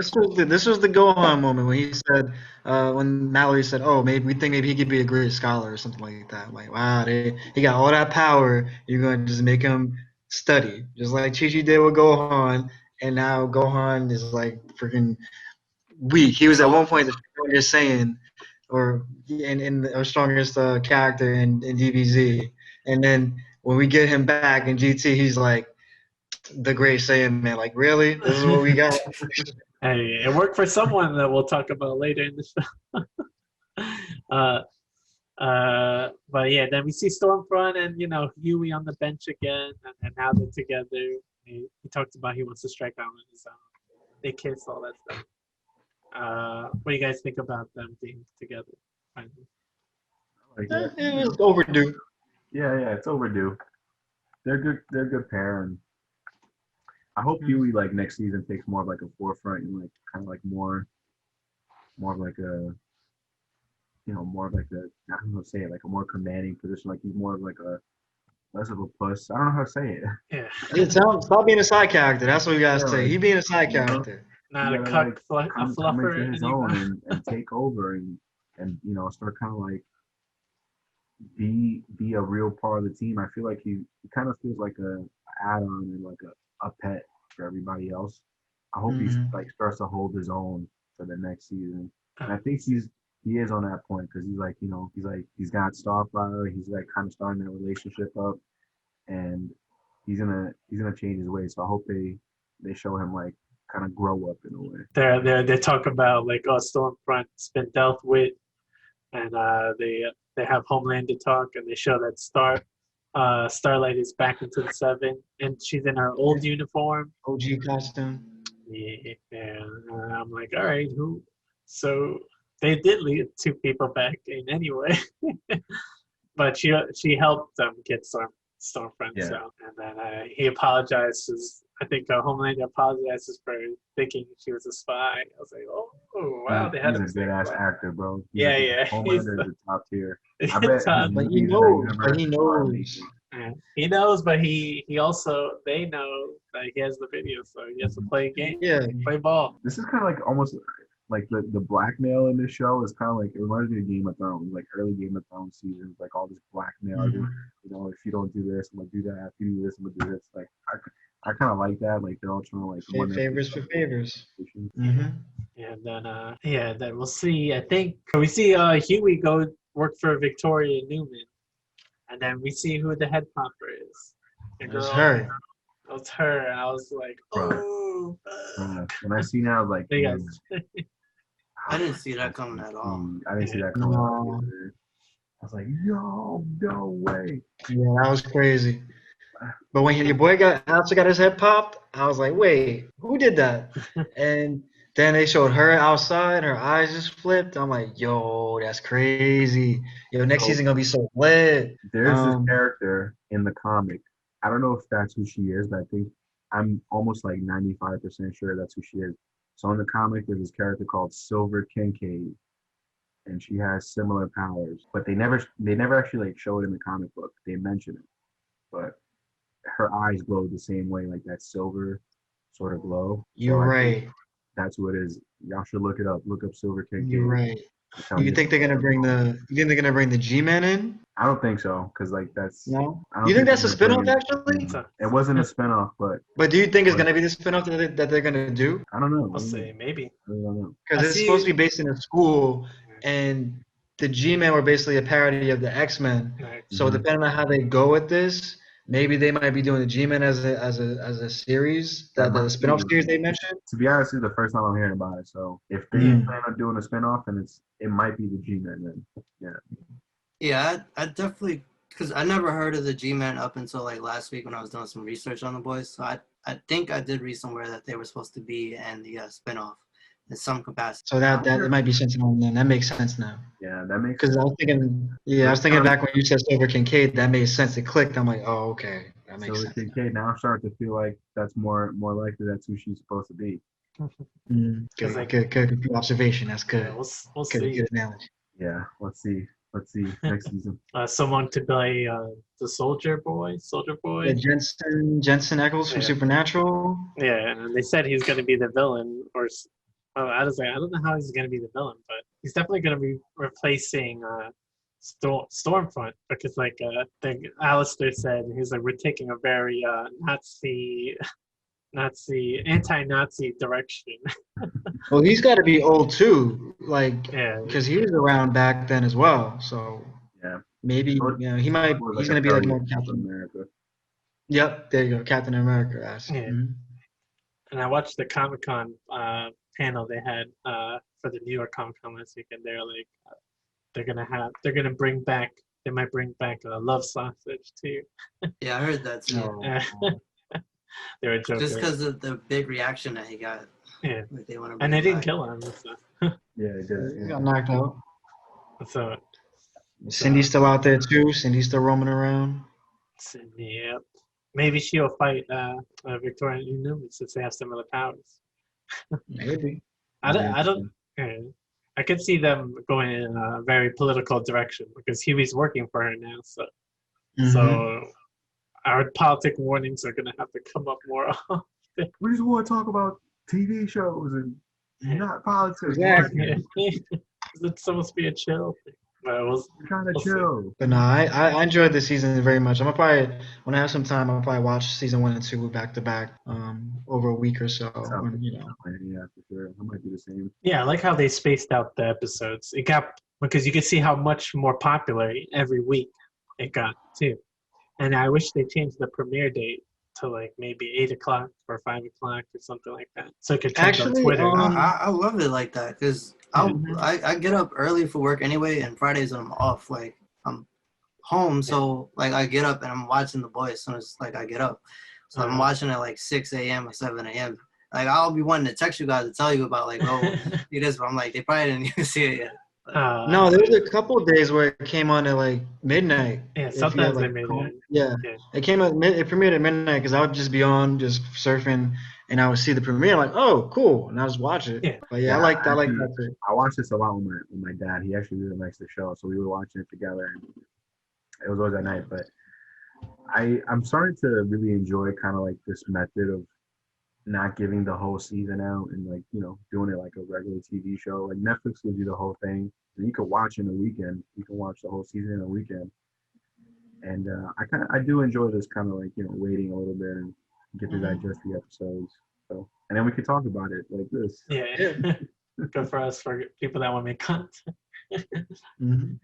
this was the Gohan moment when he said when Mallory said, "Oh, maybe he could be a great scholar or something like that." Like, wow, he got all that power. You're going to just make him study, just like Chi-Chi did with Gohan, and now Gohan is like freaking weak. He was at one point the strongest Saiyan, or in our strongest character in DBZ, and then when we get him back in GT, he's like the great Saiyan man. Like, really? This is what we got? Hey, it worked for someone that we'll talk about later in the show. But yeah, then we see Stormfront and Huey on the bench again, and now they're together. He talked about he wants to strike out on his own. They kiss, all that stuff. What do you guys think about them being together? Finally? Like that. It was overdue. Yeah, it's overdue. They're good. They're a good pair, and I hope Huey like next season takes more of like a forefront and like kind of like more of like a more of like a I don't know how to say it, like a more commanding position. Like he's more of like a less of a puss. I don't know how to say it. Yeah. Stop being a side character. That's what you guys Yeah, say. like, He being a side you know, character. Not You a gotta, cuck, like, a come fluffer into his anymore. own and take over and start kind of like be a real part of the team. I feel like he kind of feels like a add-on and like a pet for everybody else. I hope he Mhm. like starts to hold his own for the next season. And I think he is on that point because he's like he's got Starfire. He's like kind of starting that relationship up, and he's gonna change his ways. So I hope they show him like kind of grow up in a way. They talk about like Stormfront's been dealt with, and they have Homelander talk, and they show that Starlight is back into the 7, and she's in her old uniform. OG costume. Yeah, and I'm like, all right, who? So they did lead 2 people back in anyway, but she helped them get Stormfront. Yeah. So, and then he apologizes. I think Homelander apologizes for thinking she was a spy. I was like, oh wow, they had He's a good ass actor, bro. Yeah. Homelander is the top tier. I It's bet tough. But he movies knows. that But he knows. Yeah. He knows, but he also they know that he has the video, so he has to play a game, Yeah. play ball. This is kind of like almost like the blackmail in this show is kind of like it reminds me of Game of Thrones, like early Game of Thrones seasons, like all this blackmail. Mhm. If you don't do this, I'm gonna do that. If you do this, I'm gonna do this. Like I kind of like that. Like they're all trying to like one Favors for favors. And then we'll see. I think we see Huey go work for Victoria Newman, and then we see who the head popper is. The It's girl. her. It was her. And I was like, oh. When I see now, like They got- I didn't see that coming at all. I didn't see that coming. No. I was like, yo, no way. Yeah, that was crazy. But when your boy also got his head popped, I was like, wait, who did that? And then they showed her outside, her eyes just flipped. I'm like, yo, that's crazy. Yo, next season gonna be so lit. There's this character in the comic. I don't know if that's who she is, but I'm almost like 95% sure that's who she is. So in the comic, there's this character called Silver Kincaid, and she has similar powers, but they never actually like show it in the comic book. They mention it, but her eyes glow the same way, like that silver sort of glow. You're So I right. think that's who it is. Y'all should look it up. Look up Silver Kincaid. You're right. Tell You me think they're gonna bring the G-Man in? I don't think so, because like that's. No. I don't You think that's a they're gonna spinoff bring actually? It wasn't a spinoff, but But do you think it's gonna be the spinoff that they're gonna do? I don't know. We'll see. Maybe. I don't know. Because I it's see- supposed to be based in a school, and the G-Men were basically a parody of the X-Men. Right. So Mhm. depending on how they go with this, maybe they might be doing the G-Men as a series, That the might spinoff be- series they mentioned. To be honest, this is the first time I'm hearing about it. So if they Mm. plan on doing a spinoff, and it might be the G-Men then. Yeah, I definitely, because I never heard of the G-Man up until like last week when I was doing some research on the boys. So I think I did read somewhere that they were supposed to be in the spinoff in some capacity. So that it might be sense now. Then that makes sense now. Yeah, that makes Because I was thinking back when you said Silver Kincaid, that made sense. It clicked. I'm like, oh, okay, that makes Silver sense. Kincaid. Now I'm starting to feel like that's more likely that's who she's supposed to be. Mm, Because, like- good observation. That's good. Yeah, we'll Good, see. good analogy. Yeah, let's see next season. Someone to play the Soldier Boy. Yeah, Jensen Ackles from Yeah. Supernatural. Yeah, and they said he's going to be the villain, I don't know how he's going to be the villain, but he's definitely going to be replacing Stormfront because, like, Alistair said, he's like, we're taking a very anti-Nazi direction. Well, he's got to be old too, like Yeah, because he was around back then as well. So Yeah. maybe he might. Or He's like gonna a be like parody more of Captain. America. Yep, there you go, Captain America. Yeah. And I watched the Comic-Con panel they had for the New York Comic Con last weekend. They're like, they're gonna bring back. They might bring back a love sausage too. Yeah, I heard that too. Oh, They were joking. Just because of the big reaction that he got. Yeah. Like they want to. And they didn't kill him. yeah, it did. He Yeah. got knocked out. So Cindy's still out there too. Cindy's still roaming around. yep. Maybe she'll fight Victoria and Newman since they have similar powers. Maybe. I don't. I could see them going in a very political direction because Huey's working for her now. So Mhm. so our politic warnings are gonna have to come up more often. We just want to talk about TV shows and not politics. Exactly. It's supposed to be a chill thing. But We're trying to We'll see. chill. But no, I enjoyed this season very much. I'm gonna probably when I have some time, I'll probably watch season 1 and 2 back to back, over a week or so. When, you know. Yeah, for sure. I might do the same. yeah, I like how they spaced out the episodes. It got because you could see how much more popular every week it got too. And I wish they changed the premiere date to like maybe 8 o'clock or 5 o'clock or something like that, so it could trend on Actually, Twitter. I love it like that because Mhm. I get up early for work anyway, and Fridays when I'm off, like I'm home, so like I get up and I'm watching The Boys as soon as like I get up. So I'm watching at like 6 a.m. or 7 a.m. Like I'll be wanting to text you guys to tell you about like do this, but I'm like they probably didn't even see it yet. No, there was a couple of days where it came on at like midnight. Yeah, If you sometimes had, they like, made com- it. Yeah, Yeah. it came at it premiered at midnight because I would just be on just surfing and I would see the premiere like, oh, cool, and I just watch it. Yeah. But yeah, I like that too. I watched this a lot with my dad. He actually really likes the show, so we were watching it together. And it was always at night, but I'm starting to really enjoy kind of like this method of not giving the whole season out and like doing it like a regular TV show. Like Netflix gives you the whole thing, and you can watch in a weekend. You can watch the whole season in a weekend. And I do enjoy this kind of like waiting a little bit and get to digest the episodes. So and then we can talk about it like this. Yeah. Good for us, for people that want to make content. Mhm.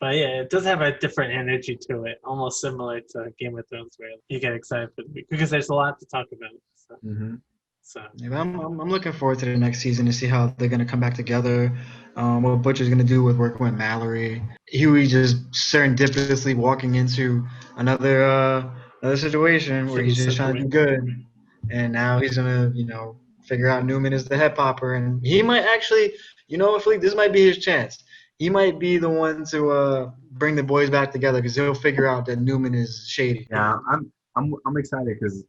But yeah, it does have a different energy to it, almost similar to Game of Thrones, where you get excited for the week because there's a lot to talk about. So, Mm-hmm. so Yeah, but I'm looking forward to the next season to see how they're gonna come back together. What Butcher's gonna do with working with Mallory. Huey just serendipitously walking into another situation where he's just trying to do good, and now he's gonna figure out Newman is the head popper, and he might actually Philippe, this might be his chance. He might be the one to bring the boys back together because he'll figure out that Newman is shady. Yeah, I'm excited because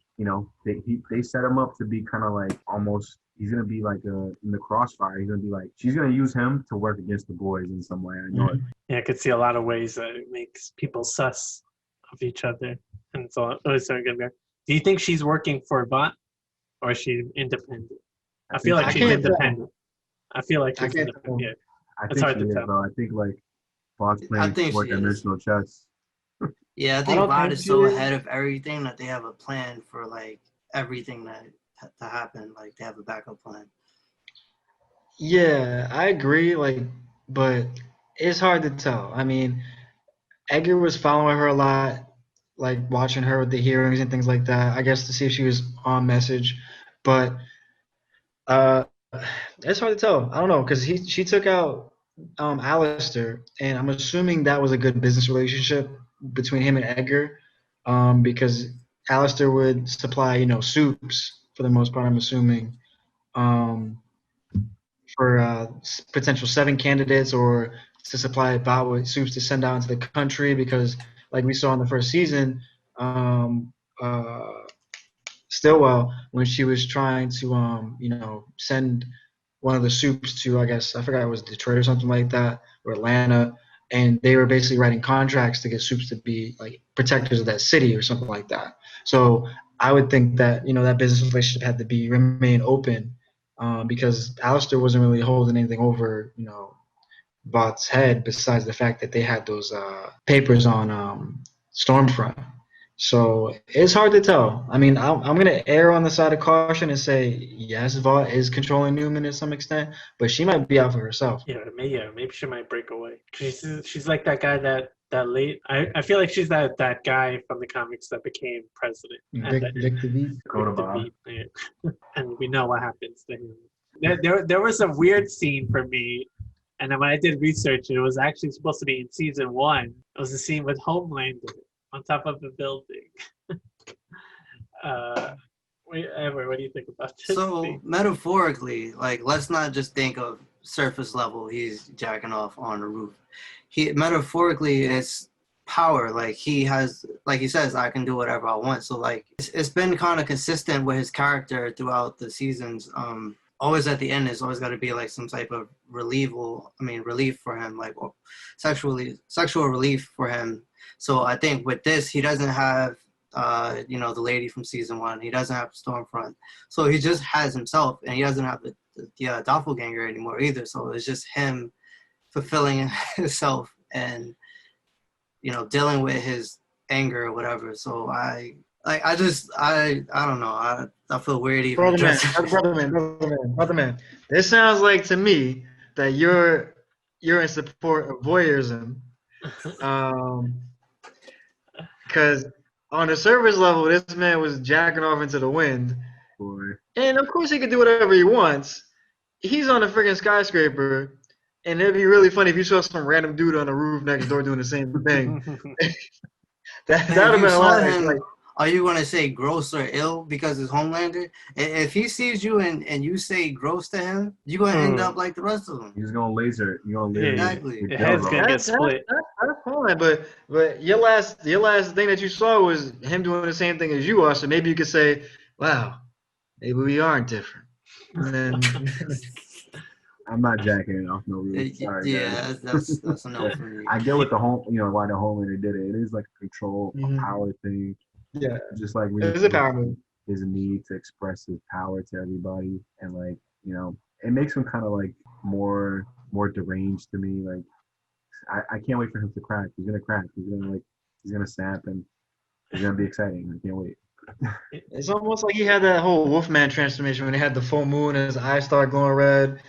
they set him up to be kind of like almost he's gonna be like in the crossfire. He's gonna be like she's gonna use him to work against the boys in some way. I know it. yeah, I could see a lot of ways that it makes people sus of each other, and so it's gonna be. Do you think she's working for Vought, or is she independent? I feel like she's independent. I feel like she's independent. Yeah. I It's think hard she to is, tell. though. I think like Fox I playing think she four-dimensional chess. Yeah, I I think don't Vought think is so she is. ahead of everything that they have a plan for like everything that to happen. Like they have a backup plan. Yeah, I agree. But it's hard to tell. I mean, Edgar was following her a lot, like watching her with the hearings and things like that. I guess to see if she was on message, but uh, it's hard to tell. I don't know because she took out Alistair, and I'm assuming that was a good business relationship between him and Edgar, because Alistair would supply soups for the most part. I'm assuming. For potential 7 candidates or to supply Bob with soups to send out into the country because, like we saw in the first season, Stillwell, when she was trying to, send one of the soups to, I guess, I forgot it was Detroit or something like that, or Atlanta, and they were basically writing contracts to get soups to be like protectors of that city or something like that. So I would think that, that business relationship had to remain open. Because Alistair wasn't really holding anything over, Vought's head besides the fact that they had those papers on Stormfront. So it's hard to tell. I mean, I'm going to err on the side of caution and say, yes, Vought is controlling Newman to some extent, but she might be out for herself. Yeah, maybe she might break away. She's like that guy that late. I feel like she's that guy from the comics that became president. Vic DeVete. Dakota Bob. Yeah. And we know what happens to him. there was a weird scene for me, and then when I did research, it was actually supposed to be in season 1. It was a scene with Homelander on top of a building. Wait, Edward, what do you think about this? So scene? metaphorically, like, let's not just think of surface level. He's jacking off on a roof. He metaphorically is power. Like, he has, like he says, I can do whatever I want. So like, it's been kind of consistent with his character throughout the seasons. Always at the end, there's always got to be like some type of relief for him, like sexual relief for him. So I think with this, he doesn't have the lady from season 1. He doesn't have Stormfront. So he just has himself, and he doesn't have the doppelganger anymore either. So it's just him fulfilling himself and, dealing with his anger or whatever. So I don't know. I feel weird even Brother man. This sounds like to me that you're in support of voyeurism. Because on the surface level, this man was jacking off into the wind. Boy. And of course he can do whatever he wants. He's on a freaking skyscraper. And it'd be really funny if you saw some random dude on the roof next door doing the same thing. that would have been hilarious. Like, are you going to say gross or ill because it's Homelander? If he sees you and you say gross to him, you're going to end up like the rest of them. He's going to laser. You're going to laser. Exactly. Your head's going to get split. That's fine, but your last thing that you saw was him doing the same thing as you are, so maybe you could say, wow, maybe we aren't different. And then I'm not jacking it off no roof. Sorry, yeah, that's a no for me. I get what why the Homelander did it. It is like a control, a power thing. Yeah, just like it's a power move. His need to express his power to everybody, and like it makes him kind of like more deranged to me. Like I can't wait for him to crack. He's gonna crack. He's gonna snap, and it's gonna be exciting. I can't wait. It's almost like he had that whole Wolfman transformation when he had the full moon and his eyes start glowing red.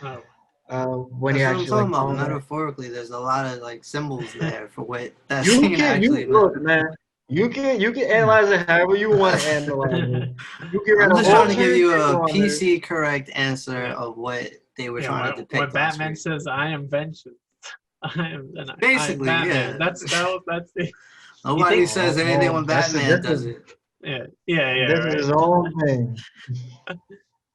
When he actually talking about metaphorically, there's a lot of like symbols there for what that you scene can actually look, man. You can analyze it however you want to analyze it. I'm just trying to give you a PC correct answer of what they were trying to depict. When Batman says, "I am vengeance," Basically, I am yeah. That's it. Nobody says anything when Batman does it. Yeah. This is his own thing.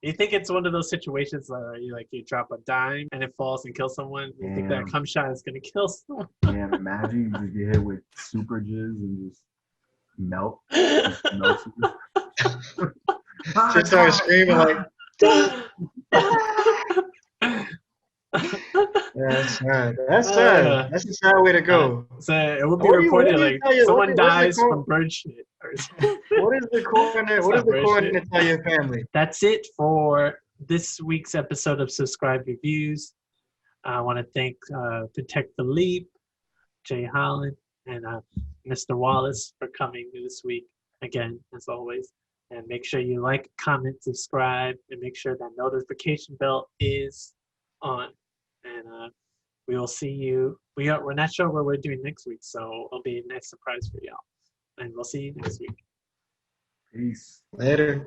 You think it's one of those situations where you drop a dime and it falls and kills someone? You think that cum shot is gonna kill someone? Man, imagine you just get hit with super jizz and just melt. Just start screaming like. That's sad. That's sad. That's a sad way to go. So it would be reported like someone dies from bird shit. What is the coroner? What is the coroner to tell your family? That's it for this week's episode of Subscribe Reviews. I want to thank Protect the Leap, Jay Holland, and Mr. Wallace for coming this week again, as always. And make sure you like, comment, subscribe, and make sure that notification bell is on. And we will see you. We're not sure what we're doing next week, so it'll be a nice surprise for y'all. And we'll see you next week. Peace. Later.